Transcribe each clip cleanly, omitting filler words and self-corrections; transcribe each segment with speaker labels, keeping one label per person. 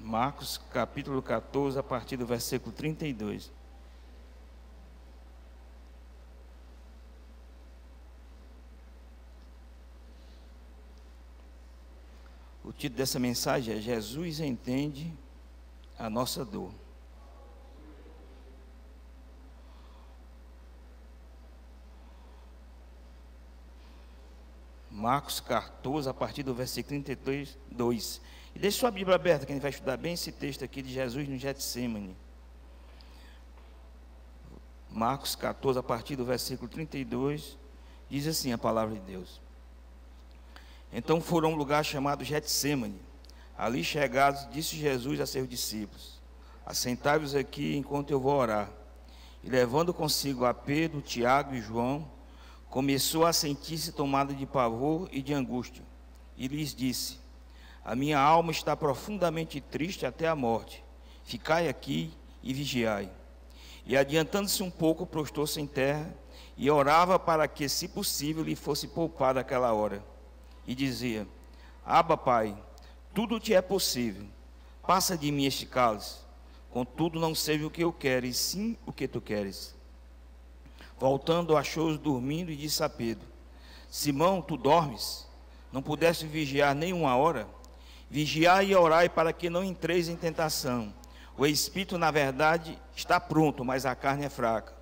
Speaker 1: Marcos capítulo 14, a partir do versículo 32. O título dessa mensagem é Jesus entende a nossa dor. Marcos 14, a partir do versículo 32. E deixe sua Bíblia aberta, que a gente vai estudar bem esse texto aqui de Jesus no Getsemane. Marcos 14, a partir do versículo 32, diz assim a palavra de Deus. Então foram a um lugar chamado Getsemane. Ali chegados, disse Jesus a seus discípulos: assentai-vos aqui enquanto eu vou orar. E levando consigo a Pedro, Tiago e João, começou a sentir-se tomada de pavor e de angústia. E lhes disse: a minha alma está profundamente triste até a morte. Ficai aqui e vigiai. E adiantando-se um pouco, prostou-se em terra e orava para que, se possível, lhe fosse poupada aquela hora. E dizia: Abba, Pai, tudo te é possível. Passa de mim este cálice. Contudo, não seja o que eu quero, e sim o que tu queres. Voltando, achou-os dormindo e disse a Pedro: Simão, tu dormes? Não pudeste vigiar nem uma hora? Vigiai e orai para que não entreis em tentação. O espírito, na verdade, está pronto, mas a carne é fraca.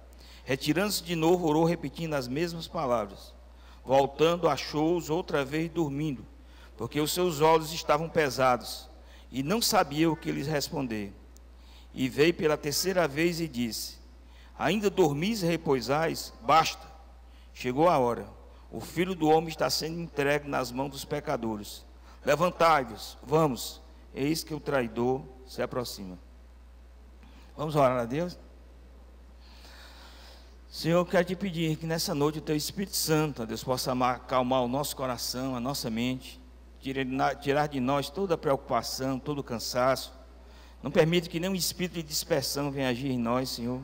Speaker 1: Retirando-se de novo, orou repetindo as mesmas palavras. Voltando, achou-os outra vez dormindo, porque os seus olhos estavam pesados, e não sabia o que lhes responder. E veio pela terceira vez e disse: ainda dormis e repousais? Basta, chegou a hora. O Filho do Homem está sendo entregue nas mãos dos pecadores. Levantai-vos, vamos, eis que o traidor se aproxima. Vamos orar a Deus? Senhor, eu quero te pedir que nessa noite o Teu Espírito Santo, ó Deus, possa acalmar o nosso coração, a nossa mente, tirar de nós toda a preocupação, todo o cansaço. Não permita que nenhum espírito de dispersão venha agir em nós, Senhor,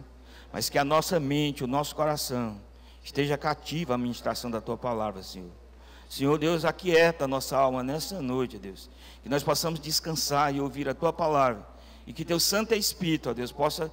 Speaker 1: mas que a nossa mente, o nosso coração, esteja cativo à ministração da Tua palavra, Senhor. Senhor Deus, aquieta a nossa alma nessa noite, ó Deus, que nós possamos descansar e ouvir a Tua palavra, e que Teu Santo Espírito, ó Deus, possa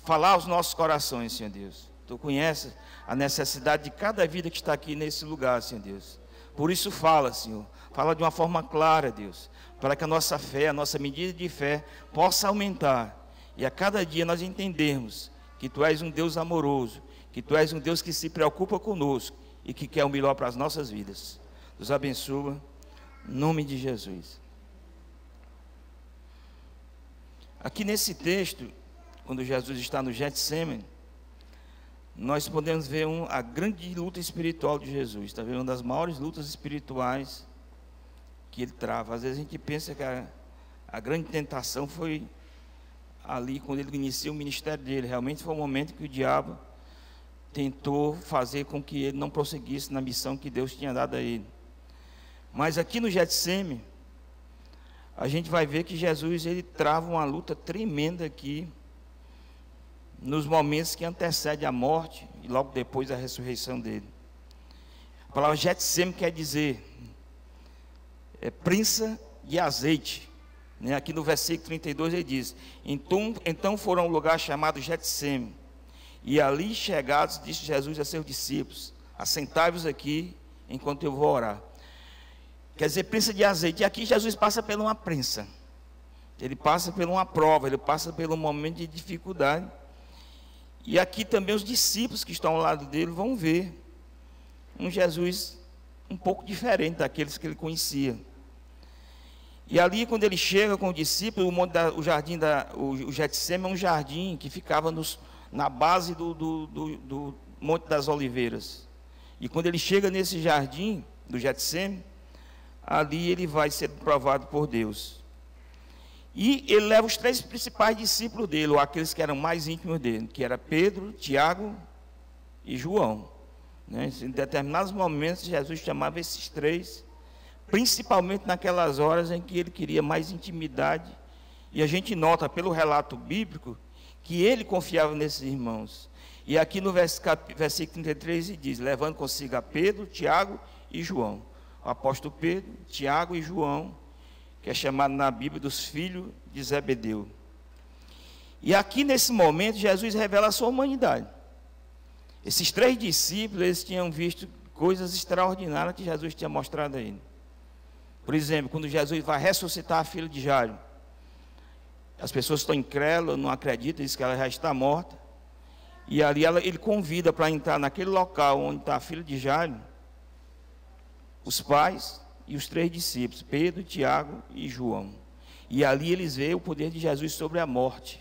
Speaker 1: falar aos nossos corações, Senhor Deus. Tu conheces a necessidade de cada vida que está aqui nesse lugar, Senhor Deus. Por isso fala, Senhor, fala de uma forma clara, Deus, para que a nossa fé, a nossa medida de fé possa aumentar, e a cada dia nós entendermos que Tu és um Deus amoroso, que Tu és um Deus que se preocupa conosco e que quer o melhor para as nossas vidas. Nos abençoa, em nome de Jesus. Aqui nesse texto, quando Jesus está no Getsemane, nós podemos ver a grande luta espiritual de Jesus. Está vendo? Uma das maiores lutas espirituais que Ele trava. Às vezes a gente pensa que a grande tentação foi ali, quando Ele inicia o ministério dele. Realmente foi um momento que o diabo tentou fazer com que Ele não prosseguisse na missão que Deus tinha dado a Ele. Mas aqui no Getsemane, a gente vai ver que Jesus, Ele trava uma luta tremenda aqui, nos momentos que antecedem a morte e logo depois a ressurreição dele. A palavra Getsemane quer dizer prensa de azeite, né? Aqui no versículo 32 ele diz: então foram a um lugar chamado Getsemane, e ali chegados, disse Jesus a seus discípulos: assentai-vos aqui enquanto eu vou orar. Quer dizer, prensa de azeite. E aqui Jesus passa por uma prensa, ele passa por uma prova, ele passa por um momento de dificuldade. E aqui também os discípulos que estão ao lado dele vão ver um Jesus um pouco diferente daqueles que ele conhecia. E ali, quando ele chega com o discípulo, o Getsemane é um jardim que ficava na base do Monte das Oliveiras. E quando ele chega nesse jardim do Getsemane, ali ele vai ser provado por Deus. E ele leva os 3 principais discípulos dele, ou aqueles que eram mais íntimos dele, que era Pedro, Tiago e João, né? Em determinados momentos Jesus chamava esses 3, principalmente naquelas horas em que ele queria mais intimidade. E a gente nota pelo relato bíblico que ele confiava nesses irmãos. E aqui no versículo 33 ele diz: levando consigo a Pedro, Tiago e João. O apóstolo Pedro, Tiago e João, que é chamado na Bíblia dos filhos de Zebedeu. E aqui nesse momento Jesus revela a sua humanidade. Esses 3 discípulos, eles tinham visto coisas extraordinárias que Jesus tinha mostrado a ele. Por exemplo, quando Jesus vai ressuscitar a filha de Jairo, as pessoas estão incrédulas, não acreditam, dizem que ela já está morta. E ali ele convida para entrar naquele local onde está a filha de Jairo, os pais e os 3 discípulos, Pedro, Tiago e João. E ali eles veem o poder de Jesus sobre a morte,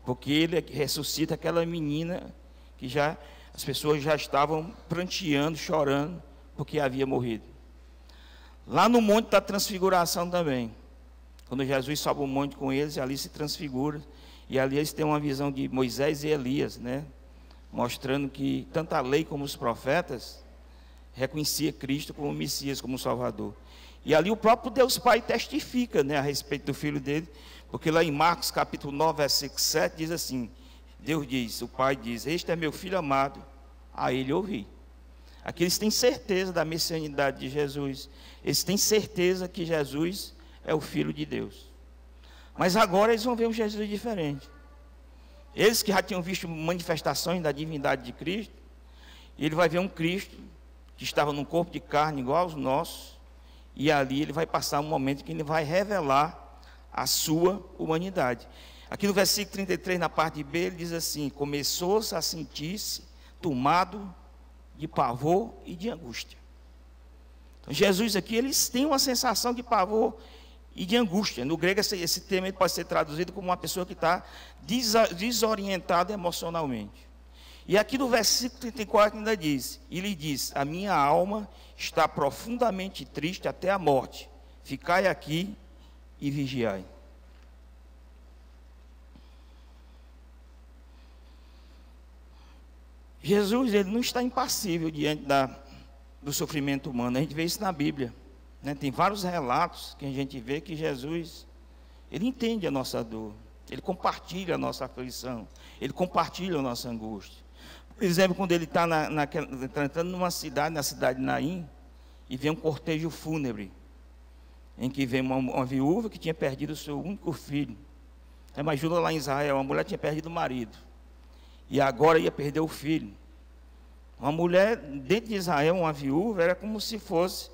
Speaker 1: porque ele ressuscita aquela menina que as pessoas já estavam pranteando, chorando, porque havia morrido. Lá no Monte da Transfiguração também, quando Jesus sobe o monte com eles, ali se transfigura, e ali eles têm uma visão de Moisés e Elias, né? Mostrando que tanto a lei como os profetas reconhecia Cristo como Messias, como Salvador. E ali o próprio Deus Pai testifica, né, a respeito do Filho dele, porque lá em Marcos capítulo 9, versículo 7, diz assim, Deus diz, o Pai diz, este é meu Filho amado, a ele ouvi. Aqui eles têm certeza da messianidade de Jesus, eles têm certeza que Jesus é o Filho de Deus. Mas agora eles vão ver um Jesus diferente. Eles que já tinham visto manifestações da divindade de Cristo, ele vai ver um Cristo que estava num corpo de carne igual aos nossos, e ali ele vai passar um momento que ele vai revelar a sua humanidade. Aqui no versículo 33, na parte B, ele diz assim, começou-se a sentir-se tomado de pavor e de angústia. Então, Jesus aqui, eles têm uma sensação de pavor e de angústia. No grego, esse termo pode ser traduzido como uma pessoa que está desorientada emocionalmente. E aqui no versículo 34 ainda diz, e lhe diz, a minha alma está profundamente triste até a morte, ficai aqui e vigiai. Jesus, ele não está impassível diante do sofrimento humano. A gente vê isso na Bíblia, né? Tem vários relatos que a gente vê que Jesus, ele entende a nossa dor, ele compartilha a nossa aflição, ele compartilha a nossa angústia. Por exemplo, quando ele está entrando numa cidade, na cidade de Naim, e vê um cortejo fúnebre, em que vem uma viúva que tinha perdido o seu único filho. Imagina lá em Israel, uma mulher tinha perdido o marido, e agora ia perder o filho. Uma mulher, dentro de Israel, uma viúva, era como se fosse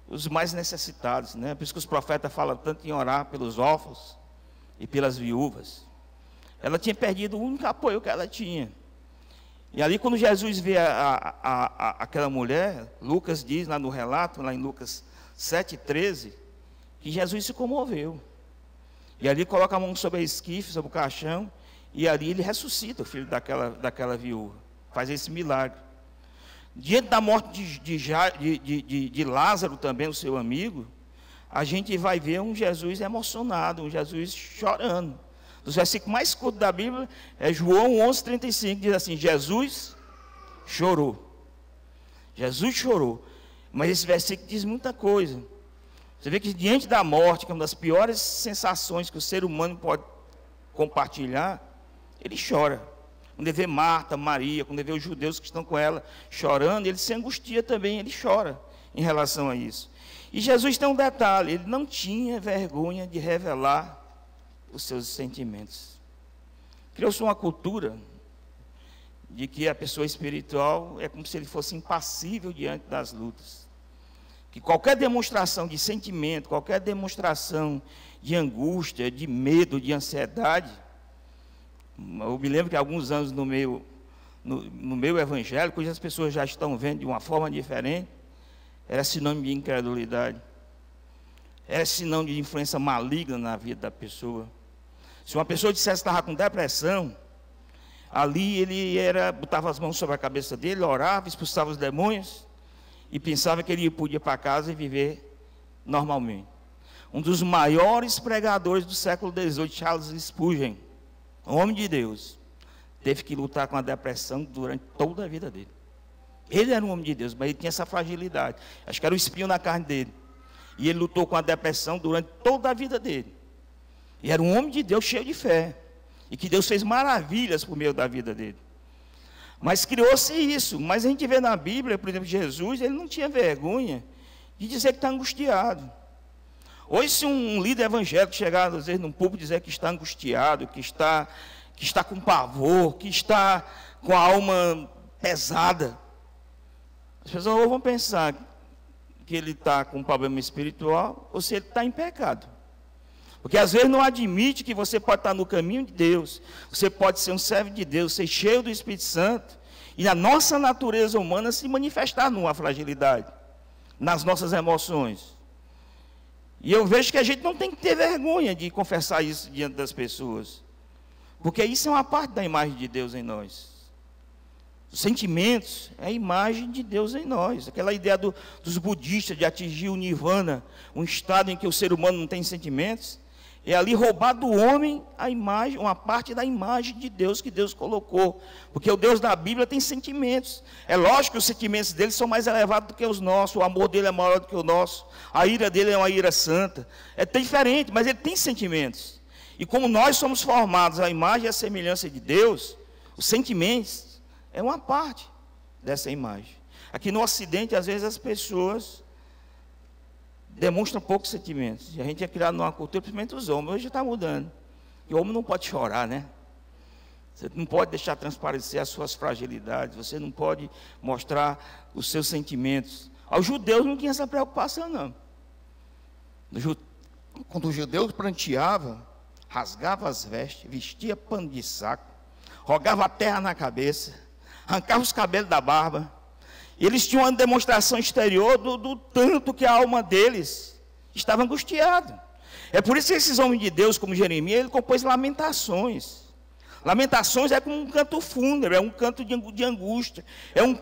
Speaker 1: os mais necessitados, né? Por isso que os profetas falam tanto em orar pelos órfãos e pelas viúvas. Ela tinha perdido o único apoio que ela tinha. E ali, quando Jesus vê aquela mulher, Lucas diz lá no relato, lá em Lucas 7,13, que Jesus se comoveu. E ali coloca a mão sobre a esquife, sobre o caixão, e ali ele ressuscita o filho daquela viúva. Faz esse milagre. Diante da morte de Lázaro também, o seu amigo, a gente vai ver um Jesus emocionado, um Jesus chorando. Dos versículos mais curtos da Bíblia, é João 11,35, diz assim, Jesus chorou. Jesus chorou. Mas esse versículo diz muita coisa. Você vê que diante da morte, que é uma das piores sensações que o ser humano pode compartilhar, ele chora. Quando ele vê Marta, Maria, quando ele vê os judeus que estão com ela chorando, ele se angustia também, ele chora em relação a isso. E Jesus tem um detalhe, ele não tinha vergonha de revelar os seus sentimentos. Criou-se uma cultura de que a pessoa espiritual é como se ele fosse impassível diante das lutas. Que qualquer demonstração de sentimento, qualquer demonstração de angústia, de medo, de ansiedade. Eu me lembro que há alguns anos no meu evangelho, hoje as pessoas já estão vendo de uma forma diferente, era sinônimo de incredulidade. Era sinônimo de influência maligna na vida da pessoa. Se uma pessoa dissesse que estava com depressão, ali ele botava as mãos sobre a cabeça dele, orava, expulsava os demônios e pensava que ele podia ir para casa e viver normalmente. Um dos maiores pregadores do século XVIII, Charles Spurgeon, homem de Deus, teve que lutar com a depressão durante toda a vida dele. Ele era um homem de Deus, mas ele tinha essa fragilidade. Acho que era o espinho na carne dele. E ele lutou com a depressão durante toda a vida dele. E era um homem de Deus cheio de fé. E que Deus fez maravilhas por meio da vida dele. Mas criou-se isso. Mas a gente vê na Bíblia, por exemplo, Jesus, ele não tinha vergonha de dizer que está angustiado. Hoje, se um líder evangélico chegar, às vezes, num púlpito e dizer que está angustiado, que está com pavor, que está com a alma pesada, as pessoas vão pensar que ele está com um problema espiritual ou se ele está em pecado. Porque às vezes não admite que você pode estar no caminho de Deus, você pode ser um servo de Deus, ser cheio do Espírito Santo, e a nossa natureza humana se manifestar numa fragilidade, nas nossas emoções. E eu vejo que a gente não tem que ter vergonha de confessar isso diante das pessoas, porque isso é uma parte da imagem de Deus em nós. Os sentimentos é a imagem de Deus em nós. Aquela ideia dos budistas de atingir o nirvana, um estado em que o ser humano não tem sentimentos, é ali roubar do homem a imagem, uma parte da imagem de Deus que Deus colocou. Porque o Deus da Bíblia tem sentimentos. É lógico que os sentimentos dele são mais elevados do que os nossos, o amor dele é maior do que o nosso, a ira dele é uma ira santa. É diferente, mas ele tem sentimentos. E como nós somos formados à imagem e à semelhança de Deus, os sentimentos é uma parte dessa imagem. Aqui no Ocidente, às vezes as pessoas demonstram poucos sentimentos. E a gente é criado numa cultura, principalmente os homens. Hoje está mudando. E o homem não pode chorar, né? Você não pode deixar transparecer as suas fragilidades. Você não pode mostrar os seus sentimentos. Os judeus não tinham essa preocupação, não. Quando os judeus pranteavam, rasgava as vestes, vestia pano de saco, rogava a terra na cabeça, arrancava os cabelos da barba. Eles tinham uma demonstração exterior do tanto que a alma deles estava angustiada. É por isso que esses homens de Deus, como Jeremias, ele compôs lamentações. Lamentações é como um canto fúnebre, é um canto de angústia. É um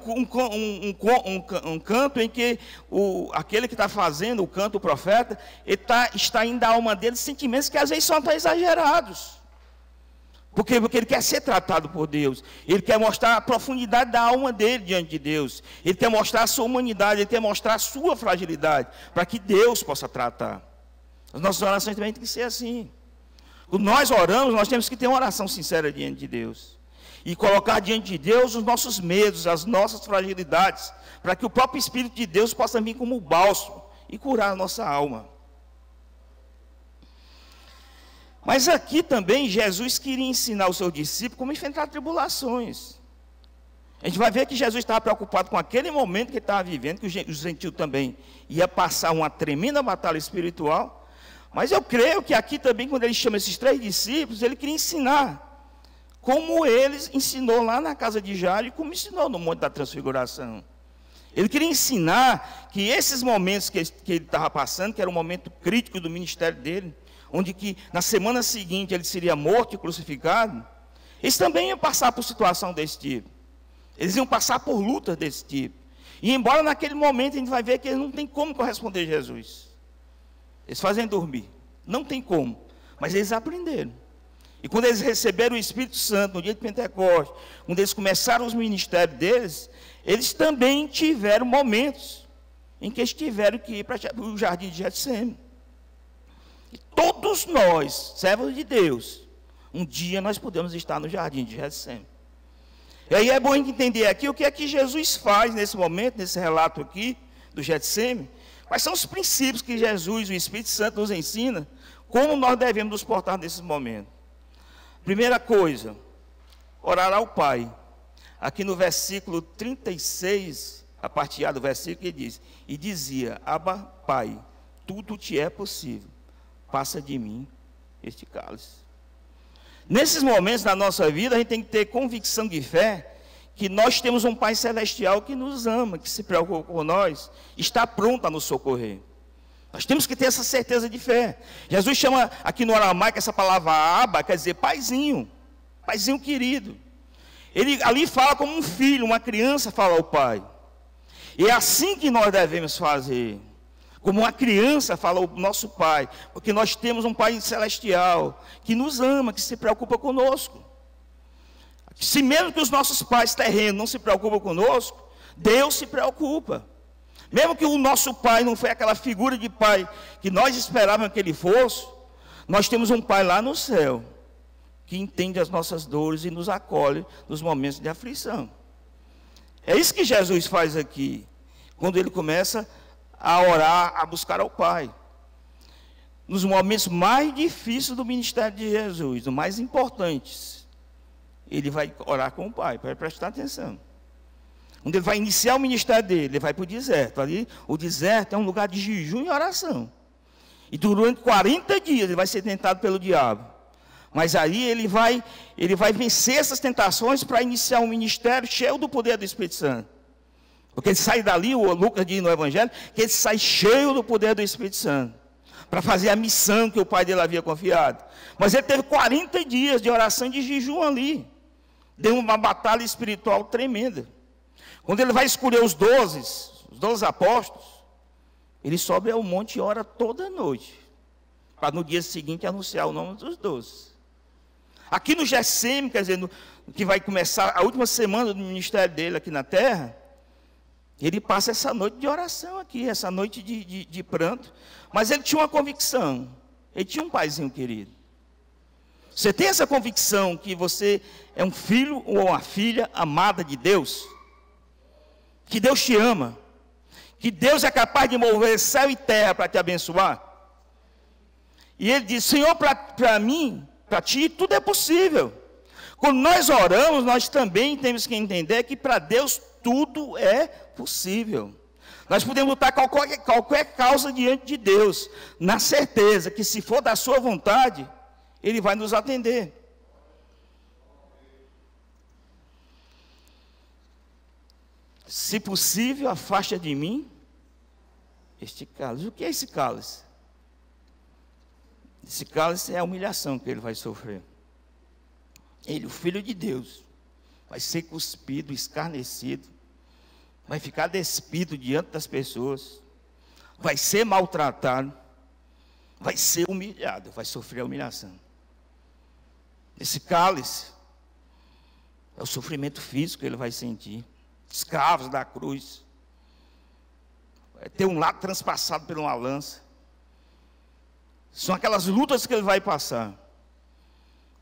Speaker 1: canto em que aquele que está fazendo o canto, o profeta, ele está indo à alma dele sentimentos que às vezes são até exagerados. Porque ele quer ser tratado por Deus. Ele quer mostrar a profundidade da alma dele diante de Deus. Ele quer mostrar a sua humanidade, ele quer mostrar a sua fragilidade, para que Deus possa tratar. As nossas orações também têm que ser assim. Quando nós oramos, nós temos que ter uma oração sincera diante de Deus. E colocar diante de Deus os nossos medos, as nossas fragilidades, para que o próprio Espírito de Deus possa vir como bálsamo e curar a nossa alma. Mas aqui também Jesus queria ensinar os seus discípulos como enfrentar tribulações. A gente vai ver que Jesus estava preocupado com aquele momento que ele estava vivendo, que o gentil também ia passar uma tremenda batalha espiritual. Mas eu creio que aqui também, quando ele chama esses 3 discípulos, ele queria ensinar como ele ensinou lá na casa de Jairo e como ensinou no Monte da Transfiguração. Ele queria ensinar que esses momentos que ele estava passando, que era um momento crítico do ministério dele, onde que na semana seguinte ele seria morto e crucificado, eles também iam passar por situação desse tipo. Eles iam passar por lutas desse tipo. E embora naquele momento a gente vai ver que eles não tem como corresponder a Jesus. Eles fazem dormir. Não tem como. Mas eles aprenderam. E quando eles receberam o Espírito Santo no dia de Pentecostes, quando eles começaram os ministérios deles, eles também tiveram momentos em que eles tiveram que ir para o jardim de Getsêmani. E todos nós, servos de Deus, um dia nós podemos estar no jardim de Getsêmani. E aí é bom entender aqui o que é que Jesus faz nesse momento, nesse relato aqui do Getsêmani. Quais são os princípios que Jesus, o Espírito Santo, nos ensina, como nós devemos nos portar nesse momento. Primeira coisa, orar ao Pai. Aqui no versículo 36, a partir do versículo, ele diz: e dizia: Abba, Pai, tudo te é possível, passa de mim este cálice. Nesses momentos da nossa vida, a gente tem que ter convicção de fé, que nós temos um Pai Celestial que nos ama, que se preocupa com nós, está pronto a nos socorrer. Nós temos que ter essa certeza de fé. Jesus chama aqui no aramaico essa palavra Abba, quer dizer paizinho, paizinho querido. Ele ali fala como um filho, uma criança fala ao pai. E é assim que nós devemos fazer. Como uma criança fala ao nosso pai, porque nós temos um Pai celestial que nos ama, que se preocupa conosco. Se mesmo que os nossos pais terrenos não se preocupam conosco, Deus se preocupa. Mesmo que o nosso pai não foi aquela figura de pai que nós esperávamos que ele fosse, nós temos um Pai lá no céu, que entende as nossas dores e nos acolhe nos momentos de aflição. É isso que Jesus faz aqui, quando ele começa a orar, a buscar ao Pai. nos momentos mais difíceis do ministério de Jesus, os mais importantes, ele vai orar com o Pai, para prestar atenção. Quando ele vai iniciar o ministério dele, ele vai para o deserto. Ali, o deserto é um lugar de jejum e oração. E durante 40 dias ele vai ser tentado pelo diabo. Mas aí ele vai vencer essas tentações para iniciar um ministério cheio do poder do Espírito Santo. Porque ele sai dali, o Lucas diz no Evangelho, que ele sai cheio do poder do Espírito Santo, para fazer a missão que o pai dele havia confiado. Mas ele teve 40 dias de oração e de jejum ali. Deu uma batalha espiritual tremenda. Quando ele vai escolher os 12 apóstolos, ele sobe ao monte e ora toda noite, para no dia seguinte anunciar o nome dos 12. Aqui no Getsêmani, quer dizer, que vai começar a última semana do ministério dele aqui na terra, ele passa essa noite de oração aqui, essa noite de pranto. Mas ele tinha uma convicção, ele tinha um paizinho querido. Você tem essa convicção que você é um filho ou uma filha amada de Deus? Que Deus te ama? Que Deus é capaz de mover céu e terra para te abençoar? E ele diz, Senhor, para mim, para ti, tudo é possível. Quando nós oramos, nós também temos que entender que para Deus tudo é possível. Nós podemos lutar qualquer causa diante de Deus, na certeza que se for da sua vontade, Ele vai nos atender. Se possível, afasta de mim este cálice. O que é esse cálice? Esse cálice é a humilhação que ele vai sofrer. Ele, o Filho de Deus, vai ser cuspido, escarnecido, vai ficar despido diante das pessoas, vai ser maltratado, vai ser humilhado, vai sofrer a humilhação. Esse cálice é o sofrimento físico que ele vai sentir, os cravos da cruz, vai ter um lado transpassado por uma lança. São aquelas lutas que ele vai passar.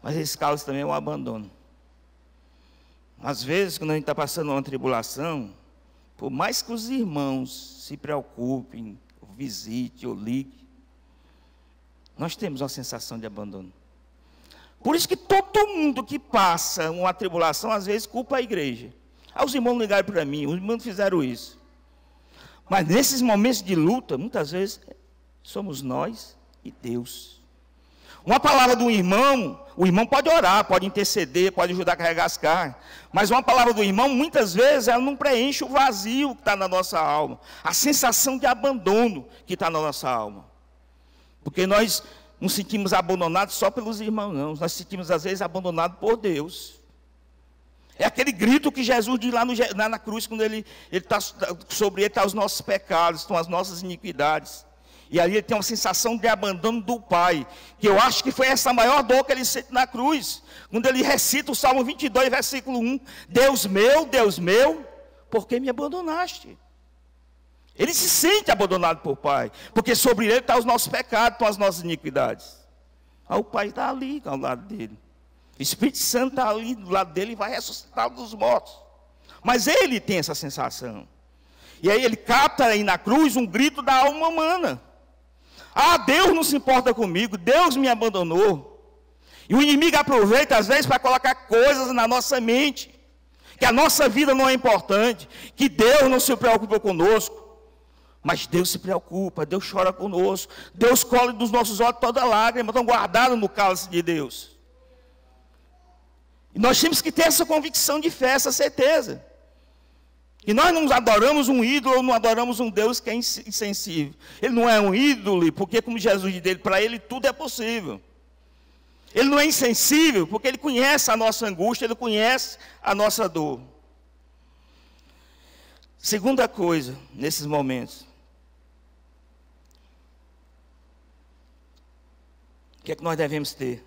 Speaker 1: Mas esse cálice também é um abandono. Às vezes, quando a gente está passando uma tribulação, por mais que os irmãos se preocupem, ou visite, ou ligue, nós temos uma sensação de abandono. Por isso que todo mundo que passa uma tribulação, às vezes culpa a igreja. Os irmãos ligaram para mim, os irmãos fizeram isso. Mas nesses momentos de luta, muitas vezes, somos nós e Deus. Uma palavra do irmão, o irmão pode orar, pode interceder, pode ajudar a carregar as cargas. Mas uma palavra do irmão, muitas vezes, ela não preenche o vazio que está na nossa alma. A sensação de abandono que está na nossa alma. Porque nós não sentimos abandonados só pelos irmãos, não. Nós sentimos, às vezes, abandonados por Deus. É aquele grito que Jesus diz lá na cruz, quando sobre ele estão os nossos pecados, estão as nossas iniquidades. E ali ele tem uma sensação de abandono do Pai, que eu acho que foi essa maior dor que ele sente na cruz, quando ele recita o Salmo 22, versículo 1, Deus meu, por que me abandonaste? Ele se sente abandonado por Pai, porque sobre ele estão os nossos pecados, estão as nossas iniquidades. O Pai está ali ao lado dele. O Espírito Santo está ali do lado dele e vai ressuscitar dos mortos. Mas ele tem essa sensação. E aí ele capta aí na cruz um grito da alma humana. Deus não se importa comigo, Deus me abandonou. E o inimigo aproveita às vezes para colocar coisas na nossa mente, que a nossa vida não é importante, que Deus não se preocupa conosco. Mas Deus se preocupa, Deus chora conosco, Deus colhe dos nossos olhos toda lágrima, estão guardadas no cálice de Deus. E nós temos que ter essa convicção de fé, essa certeza. E nós não adoramos um ídolo, ou não adoramos um Deus que é insensível. Ele não é um ídolo, porque como Jesus diz dele, para ele tudo é possível. Ele não é insensível, porque ele conhece a nossa angústia, ele conhece a nossa dor. Segunda coisa, nesses momentos. O que é que nós devemos ter?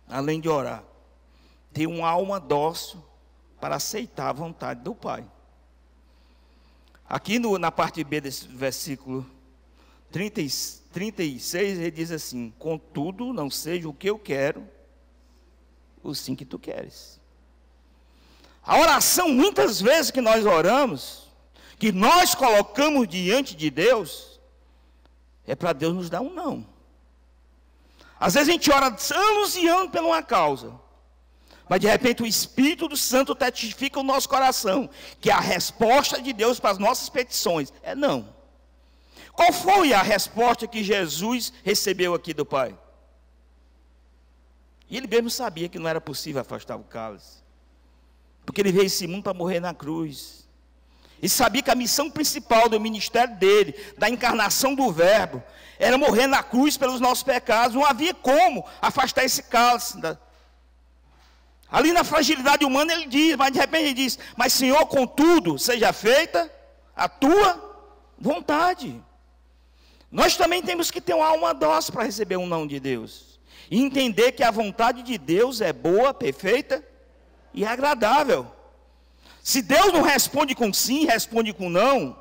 Speaker 1: Além de orar. Ter uma alma dócil para aceitar a vontade do Pai. Aqui na parte B desse versículo 36, ele diz assim, contudo, não seja o que eu quero, o sim que tu queres. A oração, muitas vezes que nós oramos, que nós colocamos diante de Deus, é para Deus nos dar um não. Às vezes a gente ora anos e anos por uma causa, mas de repente o Espírito do Santo testifica o nosso coração que a resposta de Deus para as nossas petições é não. Qual foi a resposta que Jesus recebeu aqui do Pai? E ele mesmo sabia que não era possível afastar o cálice, porque ele veio a esse mundo para morrer na cruz. E sabia que a missão principal do ministério dele, da encarnação do Verbo, era morrer na cruz pelos nossos pecados. Não havia como afastar esse cálice. Ali na fragilidade humana ele diz, mas de repente ele diz: mas Senhor, contudo, seja feita a tua vontade. Nós também temos que ter uma alma dócil para receber um não de Deus. E entender que a vontade de Deus é boa, perfeita e agradável. Se Deus não responde com sim, responde com não,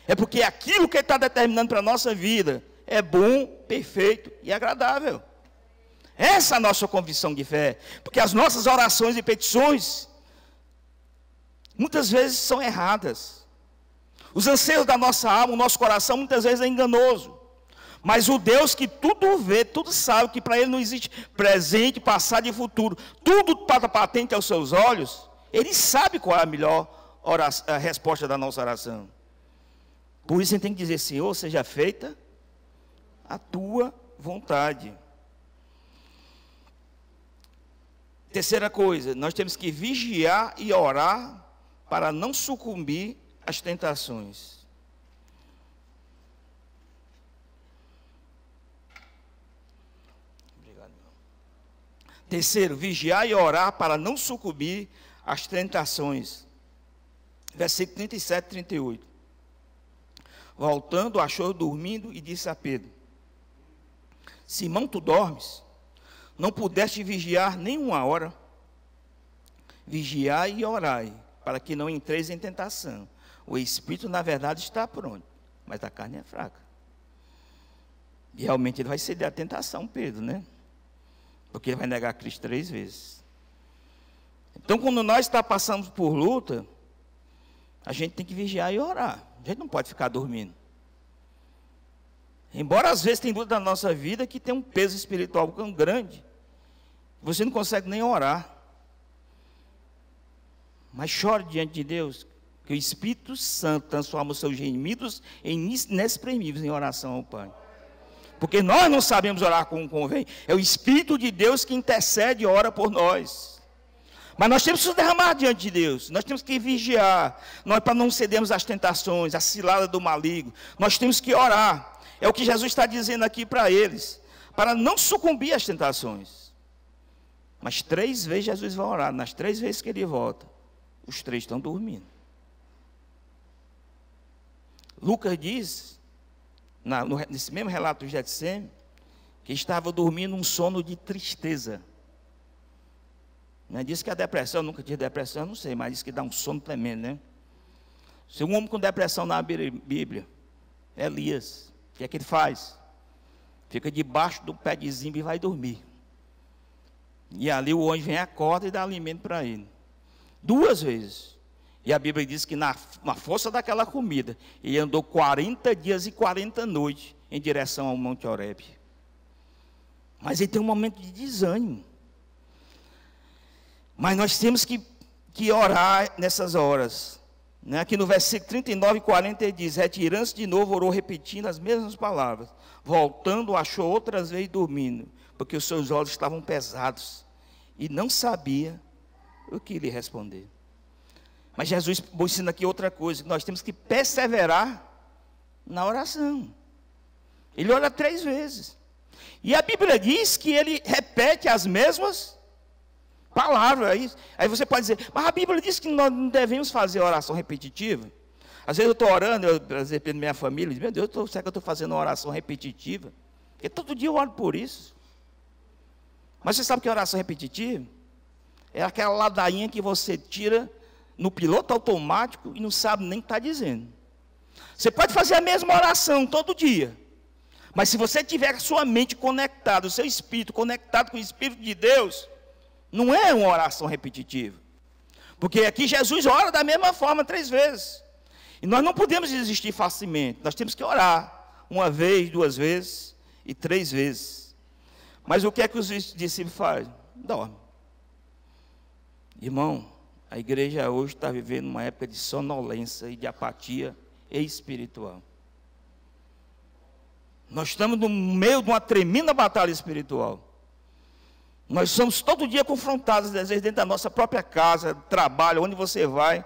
Speaker 1: é porque aquilo que Ele está determinando para a nossa vida é bom, perfeito e agradável. Essa é a nossa convicção de fé. Porque as nossas orações e petições, muitas vezes são erradas. Os anseios da nossa alma, o nosso coração, muitas vezes é enganoso. Mas o Deus que tudo vê, tudo sabe, que para Ele não existe presente, passado e futuro, tudo está patente aos seus olhos, Ele sabe qual é a melhor a resposta da nossa oração. Por isso a gente tem que dizer: Senhor, seja feita a tua vontade. Terceira coisa, nós temos que vigiar e orar para não sucumbir às tentações. Terceiro, vigiar e orar para não sucumbir às tentações. Versículo 37 e 38. Voltando, achou dormindo e disse a Pedro: Simão, tu dormes? Não pudeste vigiar nem uma hora? Vigiai e orai, para que não entreis em tentação. O espírito, na verdade, está pronto, mas a carne é fraca. E realmente ele vai ceder à tentação, Pedro, né? Porque ele vai negar Cristo 3 vezes. Então, quando nós passando por luta, a gente tem que vigiar e orar. A gente não pode ficar dormindo. Embora às vezes tem luta na nossa vida que tem um peso espiritual tão grande, você não consegue nem orar. Mas chore diante de Deus, que o Espírito Santo transforma os seus gemidos em inexprimíveis em oração ao Pai. Porque nós não sabemos orar como convém. É o Espírito de Deus que intercede e ora por nós. Mas nós temos que nos derramar diante de Deus. Nós temos que vigiar. Nós, para não cedermos às tentações, à cilada do maligno, nós temos que orar. É o que Jesus está dizendo aqui para eles. Para não sucumbir às tentações. Mas 3 vezes Jesus vai orar. Nas 3 vezes que ele volta, os 3 estão dormindo. Lucas diz, nesse mesmo relato do Getsêmani, que estava dormindo um sono de tristeza. Diz que a depressão, nunca tive depressão, eu não sei, mas diz que dá um sono tremendo, né? Se um homem com depressão na Bíblia, Elias, o que é que ele faz? Fica debaixo do pé de zimba e vai dormir. E ali o anjo vem, acorda e dá alimento para ele. 2 vezes. E a Bíblia diz que na força daquela comida, ele andou 40 dias e 40 noites em direção ao Monte Horebe. Mas ele tem um momento de desânimo. Mas nós temos que orar nessas horas. Aqui no versículo 39 e 40 ele diz: retirando-se de novo, orou repetindo as mesmas palavras. Voltando, achou outras vezes dormindo, porque os seus olhos estavam pesados. E não sabia o que lhe responder. Mas Jesus ensina aqui outra coisa: que nós temos que perseverar na oração. Ele ora 3 vezes. E a Bíblia diz que ele repete as mesmas palavras. Aí você pode dizer: mas a Bíblia diz que nós não devemos fazer oração repetitiva. Às vezes eu estou orando, por exemplo, pela minha família, eu digo: meu Deus, será que eu estou fazendo uma oração repetitiva? Porque todo dia eu oro por isso. Mas você sabe que é oração repetitiva? É aquela ladainha que você tira no piloto automático e não sabe nem o que está dizendo. Você pode fazer a mesma oração todo dia, mas se você tiver a sua mente conectada, o seu espírito conectado com o Espírito de Deus, não é uma oração repetitiva. Porque aqui Jesus ora da mesma forma 3 vezes. E nós não podemos desistir facilmente. Nós temos que orar 1 vez, 2 vezes e 3 vezes. Mas o que é que os discípulos fazem? Dormem. Irmão, a igreja hoje está vivendo uma época de sonolência e de apatia espiritual. Nós estamos no meio de uma tremenda batalha espiritual. Nós somos todo dia confrontados, às vezes dentro da nossa própria casa, trabalho, onde você vai,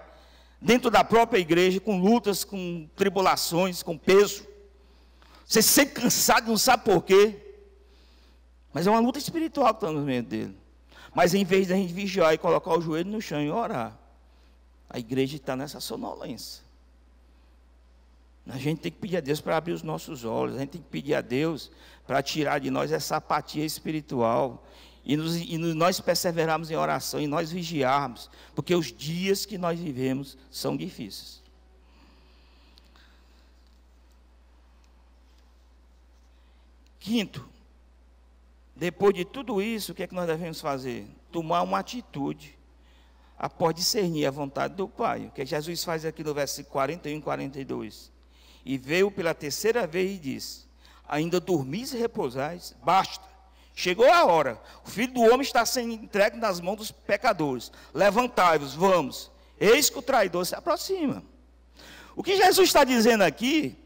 Speaker 1: dentro da própria igreja, com lutas, com tribulações, com peso. Você se sente cansado, não sabe por quê. Mas é uma luta espiritual que está no meio dele. Mas em vez de a gente vigiar e colocar o joelho no chão e orar, a igreja está nessa sonolência. A gente tem que pedir a Deus para abrir os nossos olhos. A gente tem que pedir a Deus para tirar de nós essa apatia espiritual. E nós perseverarmos em oração, e nós vigiarmos. Porque os dias que nós vivemos são difíceis. Quinto, depois de tudo isso, o que é que nós devemos fazer? Tomar uma atitude após discernir a vontade do Pai. O que Jesus faz aqui no versículo 41 e 42. E veio pela terceira vez e disse: ainda dormis e repousais? Basta, chegou a hora. O Filho do Homem está sendo entregue nas mãos dos pecadores. Levantai-vos, vamos. Eis que o traidor se aproxima. O que Jesus está dizendo aqui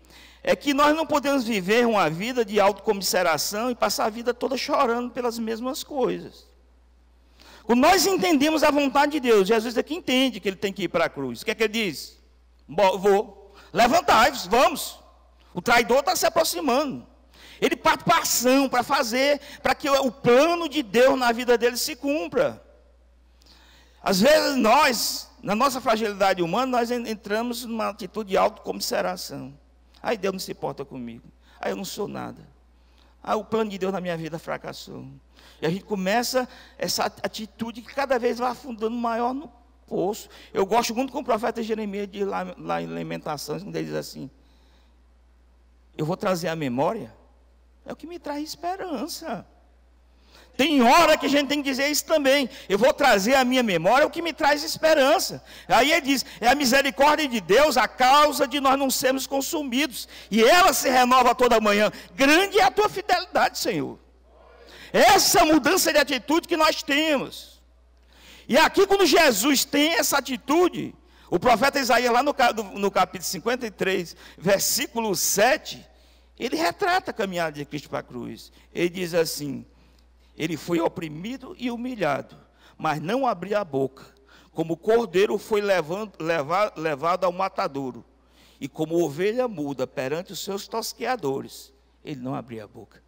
Speaker 1: é que nós não podemos viver uma vida de autocomiseração e passar a vida toda chorando pelas mesmas coisas. Quando nós entendemos a vontade de Deus, Jesus aqui entende que ele tem que ir para a cruz. O que é que ele diz? Vou. Levantai-vos, vamos. O traidor está se aproximando. Ele parte para a ação, para fazer, para que o plano de Deus na vida dele se cumpra. Às vezes nós, na nossa fragilidade humana, nós entramos numa atitude de autocomiseração. Aí Deus não se importa comigo. Aí eu não sou nada. Aí o plano de Deus na minha vida fracassou. E a gente começa essa atitude que cada vez vai afundando maior no poço. Eu gosto muito com o profeta Jeremias, de lá em Lamentações, quando ele diz assim: eu vou trazer a memória, é o que me traz esperança. Tem hora que a gente tem que dizer isso também. Eu vou trazer a minha memória, é o que me traz esperança. Aí ele diz: é a misericórdia de Deus a causa de nós não sermos consumidos, e ela se renova toda manhã. Grande é a tua fidelidade, Senhor. Essa mudança de atitude que nós temos. E aqui, quando Jesus tem essa atitude, o profeta Isaías, lá no capítulo 53, versículo 7, ele retrata a caminhada de Cristo para a cruz. Ele diz assim: ele foi oprimido e humilhado, mas não abria a boca. Como cordeiro foi levado ao matadouro, e como ovelha muda perante os seus tosqueadores, ele não abria a boca.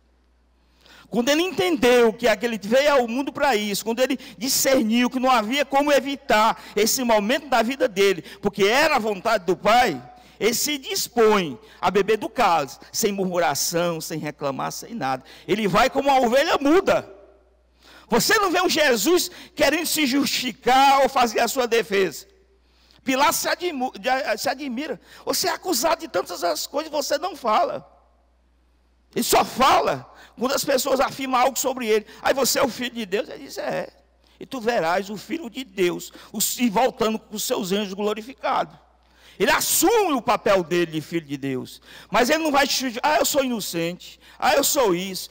Speaker 1: Quando ele entendeu que ele veio ao mundo para isso, quando ele discerniu que não havia como evitar esse momento da vida dele, porque era a vontade do Pai, ele se dispõe a beber do cálice, sem murmuração, sem reclamar, sem nada. Ele vai como uma ovelha muda. Você não vê um Jesus querendo se justificar ou fazer a sua defesa. Pilatos se admira. Você é acusado de tantas as coisas, você não fala. Ele só fala quando as pessoas afirmam algo sobre ele. Aí você é o filho de Deus? Ele diz: é. E tu verás o filho de Deus se voltando com os seus anjos glorificados. Ele assume o papel dele de filho de Deus. Mas ele não vai te eu sou inocente. Eu sou isso.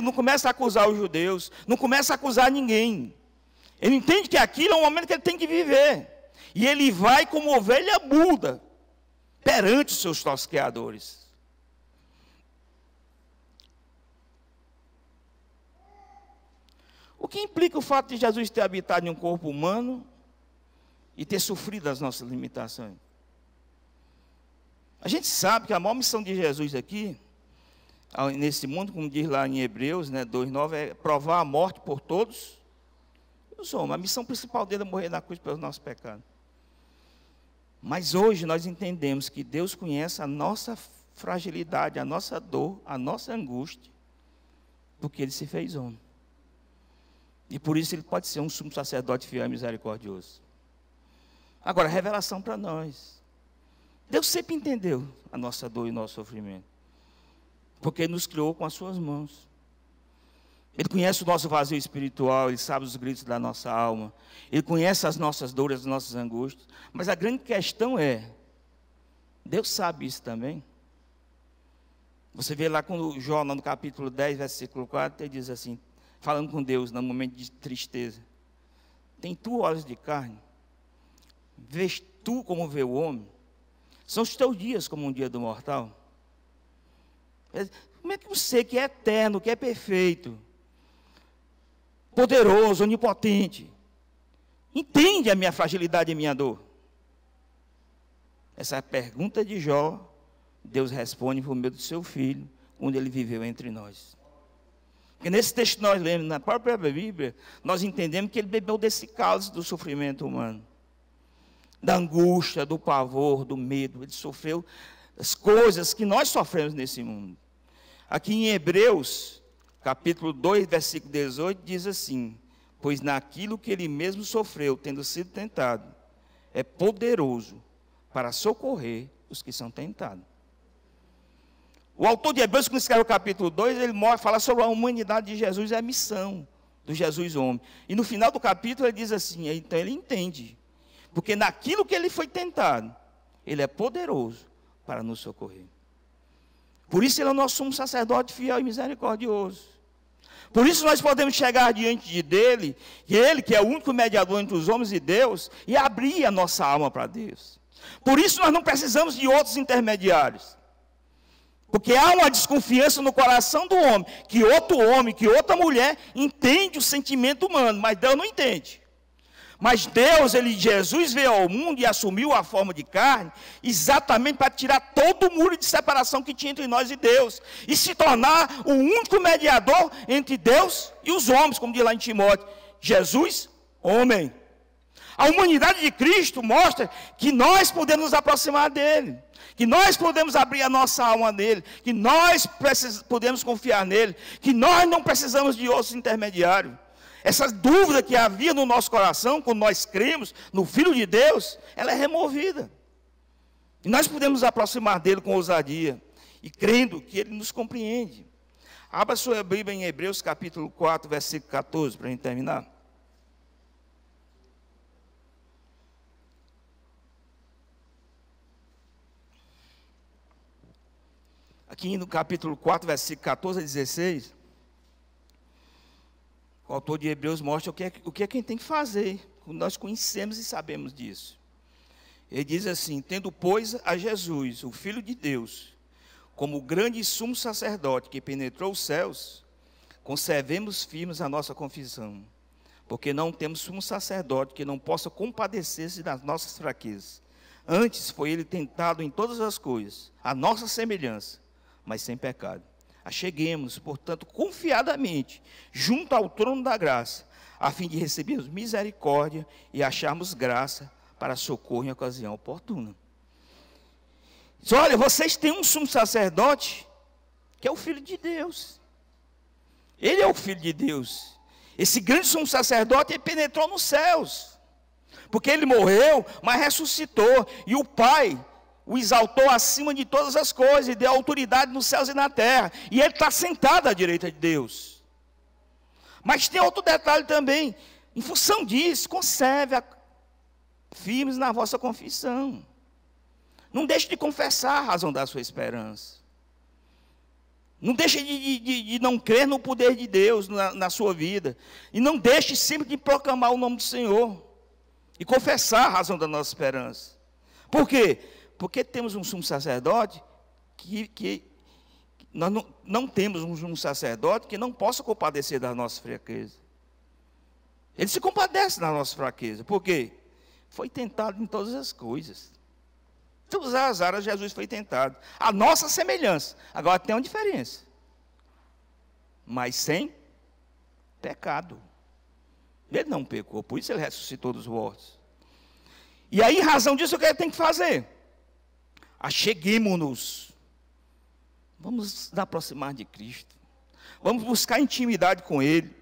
Speaker 1: Não começa a acusar os judeus. Não começa a acusar ninguém. Ele entende que aquilo é um momento que ele tem que viver. E ele vai como ovelha muda perante os seus tosqueadores. O que implica o fato de Jesus ter habitado em um corpo humano e ter sofrido as nossas limitações? A gente sabe que a maior missão de Jesus aqui, nesse mundo, como diz lá em Hebreus 2:9, é provar a morte por todos os homens. A missão principal dele é morrer na cruz pelos nossos pecados. Mas hoje nós entendemos que Deus conhece a nossa fragilidade, a nossa dor, a nossa angústia, porque Ele se fez homem. E por isso Ele pode ser um sumo sacerdote fiel e misericordioso. Agora, revelação para nós. Deus sempre entendeu a nossa dor e o nosso sofrimento, porque Ele nos criou com as suas mãos. Ele conhece o nosso vazio espiritual, Ele sabe os gritos da nossa alma, Ele conhece as nossas dores, as nossas angústias. Mas a grande questão é, Deus sabe isso também? Você vê lá quando Jó, no capítulo 10, versículo 4, ele diz assim, falando com Deus, no momento de tristeza: tem tu olhos de carne? Vês tu como vê o homem? São os teus dias como um dia do mortal? Como é que você, que é eterno, que é perfeito, poderoso, onipotente, entende a minha fragilidade e a minha dor? Essa pergunta de Jó, Deus responde por meio do seu filho, onde ele viveu entre nós. Porque nesse texto que nós lemos, na própria Bíblia, nós entendemos que ele bebeu desse cálice do sofrimento humano, da angústia, do pavor, do medo. Ele sofreu as coisas que nós sofremos nesse mundo. Aqui em Hebreus, capítulo 2, versículo 18, diz assim: pois naquilo que ele mesmo sofreu, tendo sido tentado, é poderoso para socorrer os que são tentados. O autor de Hebreus, quando escreve o capítulo 2, ele fala sobre a humanidade de Jesus e a missão do Jesus homem. E no final do capítulo ele diz assim, então ele entende, porque naquilo que ele foi tentado, ele é poderoso para nos socorrer. Por isso ele é o nosso sumo sacerdote fiel e misericordioso. Por isso nós podemos chegar diante dele, e ele que é o único mediador entre os homens e Deus, e abrir a nossa alma para Deus. Por isso nós não precisamos de outros intermediários. Porque há uma desconfiança no coração do homem, que outra mulher entende o sentimento humano, mas Deus não entende. Mas Deus, Jesus veio ao mundo e assumiu a forma de carne, exatamente para tirar todo o muro de separação que tinha entre nós e Deus, e se tornar o único mediador entre Deus e os homens, como diz lá em Timóteo, Jesus, homem. A humanidade de Cristo mostra que nós podemos nos aproximar dele, que nós podemos abrir a nossa alma nele, que nós podemos confiar nele, que nós não precisamos de outros intermediários. Essa dúvida que havia no nosso coração, quando nós cremos no Filho de Deus, ela é removida. E nós podemos nos aproximar dele com ousadia, e crendo que ele nos compreende. Abra sua Bíblia em Hebreus capítulo 4, versículo 14, para a gente terminar. Aqui no capítulo 4, versículo 14 a 16, o autor de Hebreus mostra o que é que tem que fazer. Nós conhecemos e sabemos disso. Ele diz assim: tendo, pois, a Jesus, o Filho de Deus, como o grande sumo sacerdote que penetrou os céus, conservemos firmes a nossa confissão, porque não temos sumo sacerdote que não possa compadecer-se das nossas fraquezas. Antes foi ele tentado em todas as coisas, a nossa semelhança, mas sem pecado. Acheguemos, portanto, confiadamente, junto ao trono da graça, a fim de recebermos misericórdia e acharmos graça para socorro em ocasião oportuna. Diz, olha, vocês têm um sumo sacerdote, que é o Filho de Deus. Ele é o Filho de Deus. Esse grande sumo sacerdote, ele penetrou nos céus, porque ele morreu, mas ressuscitou, e o Pai o exaltou acima de todas as coisas, e deu autoridade nos céus e na terra, e ele está sentado à direita de Deus. Mas tem outro detalhe também, em função disso, conserve firmes na vossa confissão, não deixe de confessar a razão da sua esperança, não deixe de não crer no poder de Deus na sua vida, e não deixe sempre de proclamar o nome do Senhor, e confessar a razão da nossa esperança. Por quê? Porque temos um sumo sacerdote que nós não temos um sumo sacerdote que não possa compadecer das nossas fraquezas. Ele se compadece das nossas fraquezas. Por quê? Foi tentado em todas as coisas. Em todas as áreas Jesus foi tentado. A nossa semelhança. Agora tem uma diferença. Mas sem pecado. Ele não pecou, por isso ele ressuscitou dos mortos. E aí, em razão disso, o que ele tem que fazer? Acheguemo-nos, vamos nos aproximar de Cristo, vamos buscar intimidade com Ele,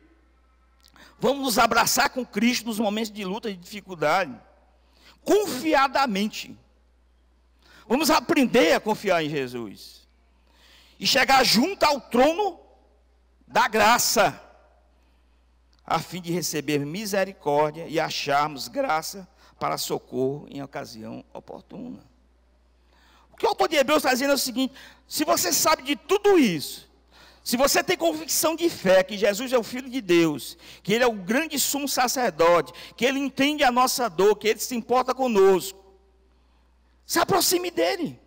Speaker 1: vamos nos abraçar com Cristo nos momentos de luta e de dificuldade, confiadamente, vamos aprender a confiar em Jesus, e chegar junto ao trono da graça, a fim de receber misericórdia e acharmos graça para socorro em ocasião oportuna. O que o autor de Hebreus está dizendo é o seguinte: se você sabe de tudo isso, se você tem convicção de fé que Jesus é o Filho de Deus, que Ele é o grande sumo sacerdote, que Ele entende a nossa dor, que Ele se importa conosco, se aproxime dEle.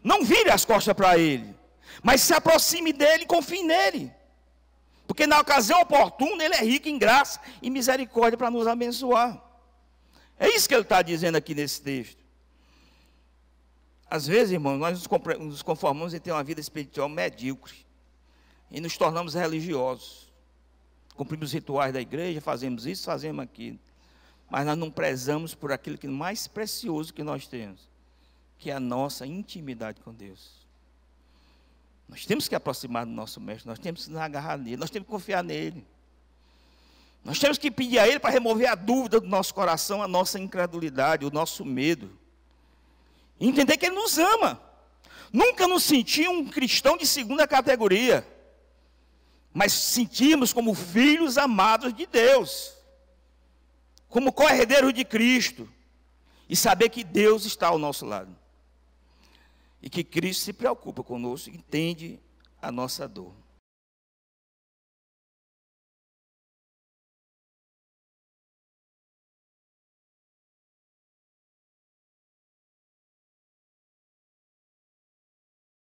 Speaker 1: Não vire as costas para Ele, mas se aproxime dEle e confie nele. Porque na ocasião oportuna Ele é rico em graça e misericórdia para nos abençoar. É isso que Ele está dizendo aqui nesse texto. Às vezes, irmãos, nós nos conformamos em ter uma vida espiritual medíocre. E nos tornamos religiosos. Cumprimos os rituais da igreja, fazemos isso, fazemos aquilo. Mas nós não prezamos por aquilo que mais precioso que nós temos, que é a nossa intimidade com Deus. Nós temos que aproximar do nosso mestre, nós temos que nos agarrar nele, nós temos que confiar nele. Nós temos que pedir a ele para remover a dúvida do nosso coração, a nossa incredulidade, o nosso medo. E entender que ele nos ama. Nunca nos senti um cristão de segunda categoria, mas sentimos como filhos amados de Deus, como co-herdeiros de Cristo, e saber que Deus está ao nosso lado, e que Cristo se preocupa conosco, entende a nossa dor.